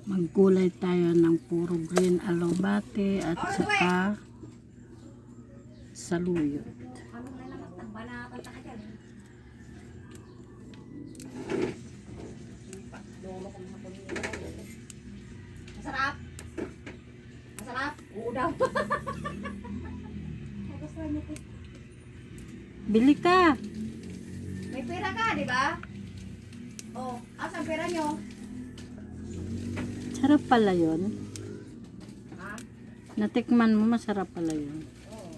Magkulay tayo ng puro green alobate at saka saluyot. Masarap. Masarap. Oo daw. Bili ka! May pera ka, di ba? Oh, asan pera nyo? Sarap pala yun. Ha? Natikman mo, masarap pala yun. Oo.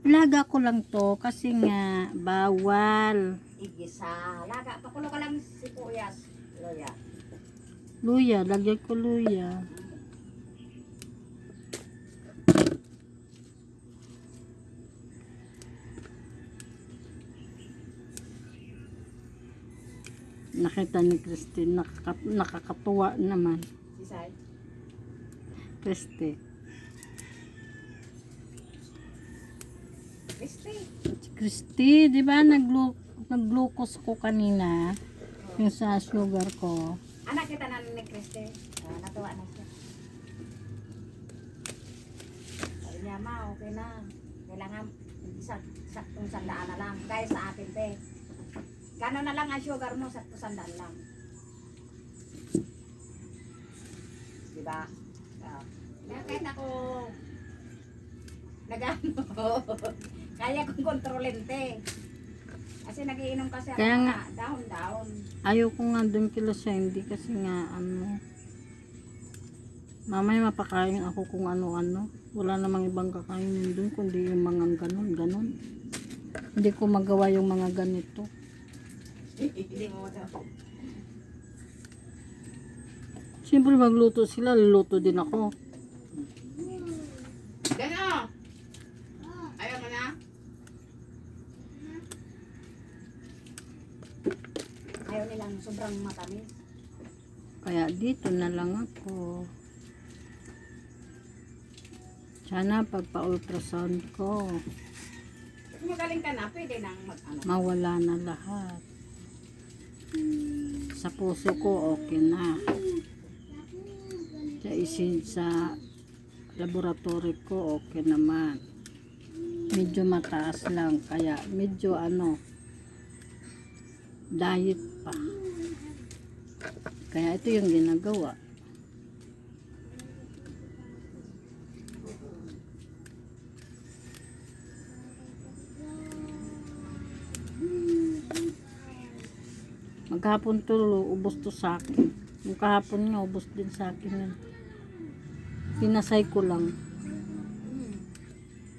Laga ko lang to kasi nga bawal. Igisa. Laga. Pakulo ka lang sibuyas. Loya. Luya, lagyan ko luya. Nakita ni Christine, nakakatuwa naman. Sisay. Christine. Crispy. Christy, di ba naglukos ko kanina yung sa sugar ko. Anak kita na ni Crispy. Natuwa na siya. Sabi niya, ma, okay na. Kailangan saktong sandaan na lang. Guys, sa atin, te. Gano'n na lang ang sugar mo, saktong sandaan lang. Diba? Kaya kahit ako nagano, kaya kong kontrolin, te. Kasi nagiinom kasi ako Kaya nga, dahon-dahon. ayaw ko nga dun kila Sandy kasi nga mamaya mapakain ako kung ano-ano. Wala namang ibang kakainin dun kundi yung mga ganon. Hindi ko magawa yung mga ganito. Hindi mo daw. Siyempre magluto sila, luluto din ako. Gano? Ayaw mo na? Ayaw nilang sobrang matamis. Kaya dito na lang ako. Sana pagpa-ultrasound ko, Kung magaling ka na, pwede nang mag-ano. mawala na lahat. Sa puso ko, okay na. Sa laboratory ko, okay naman. Medyo mataas lang, kaya medyo diet pa. Kaya ito yung ginagawa. Maghapon to, ubos to sa akin. Yung kahapon nga, ubos din sa akin yun. Pinasay ko lang.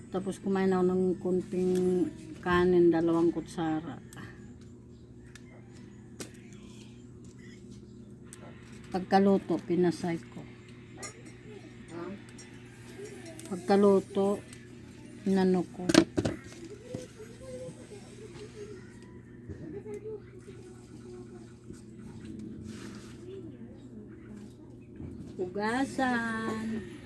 Tapos kumain ako ng kunting kanin, 2 kutsara. Pagkaluto, pinasay ko. Pagkaluto, inano ko. Hugasan.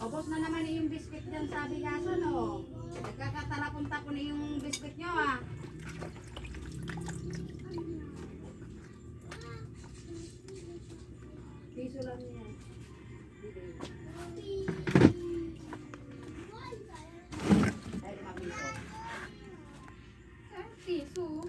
Ubos na naman yung biscuit dyan sa bigasan, oh. Nagkakatalapon-tapon na yung biscuit nyo, ah. Piso lang yan. Ay, 5 piso. Piso?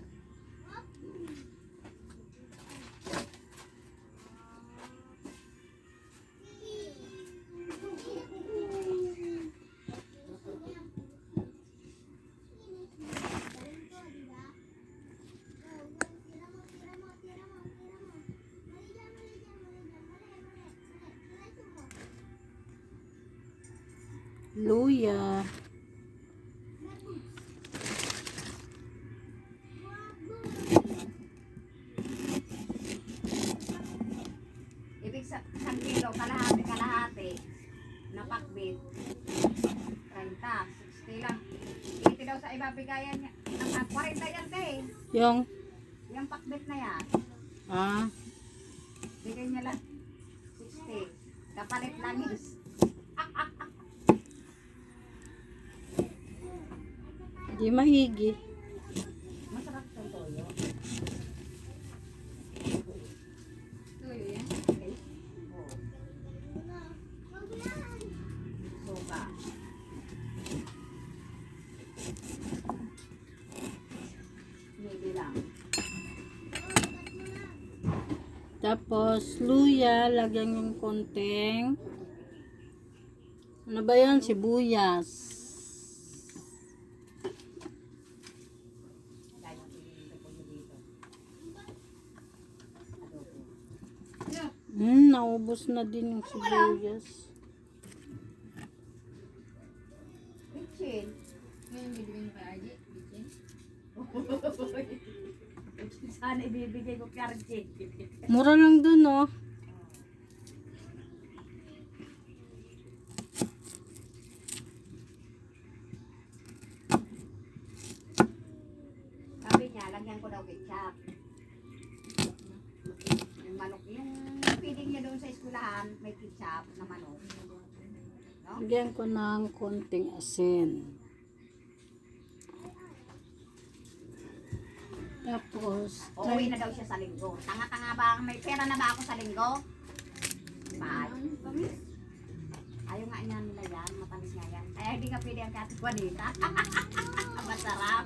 luya. Ibig sa 1 kilo, kalahati, na pakbit. 30, 60 lang. 80 daw sa iba bigayan niya. Ang 40 yan kay. Yung pakbit na yan. Ah, Bigay niya lang 60. Kapalit langis. di mahigi. Masarap itong toyo. Tuyo yan. Okay. Oo. Suka. Maybe lang. Tapos, luya, lagyan yung konting, ano ba yan? Sibuyas. Kaya yung pinili ko dito. Adobo. Naubos na din yung sibuyas. Kitchen. Ngayon, bibigyan mo kay Aji. Bitchin. Sana ibibigay ko kay Archie. Mura lang dun, oh. Sabi niya, lagyan ko daw ketchup. Yung manok, yung feeding niya doon sa eskwelahan, may ketchup na manok. No? Lagyan ko ng konting asin. Tapos, Uuwi na daw siya sa linggo. Tanga-tanga ba? May pera na ba ako sa linggo? Bye. Ayaw nga niya nila yan. Matamis nga yan. Kaya hindi nga pwede ang Kati Juanita. Masarap.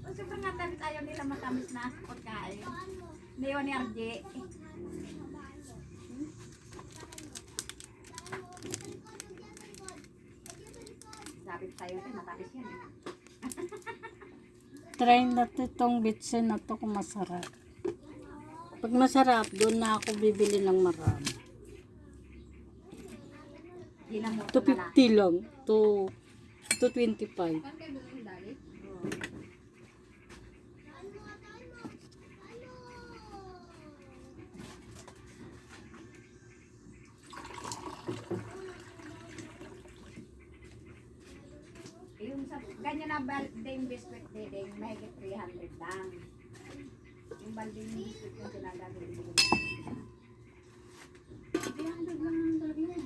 O sobrang nga tamis. Ayaw nila matamis na pagkain. Neo ni RJ. Sabi ko sa'yo, matamis yan. try natin itong bitsin na to kung masarap. Pag masarap, doon na ako bibili ng marami. Ginamot ko na lang. 250 lang. To 225. Paano kayo bumili dali? Yung sa ganyan na balding biscuit ding mahigit 300 lang. Yung balding biscuit yung sinagagawin mo. 300 lang naman talaga yan.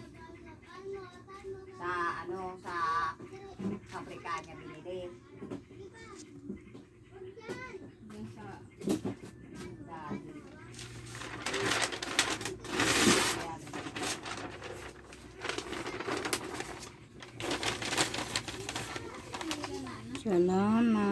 Sa ano, sa pabrika niya binili. Yan sa... Dati. Ayan. Salamat.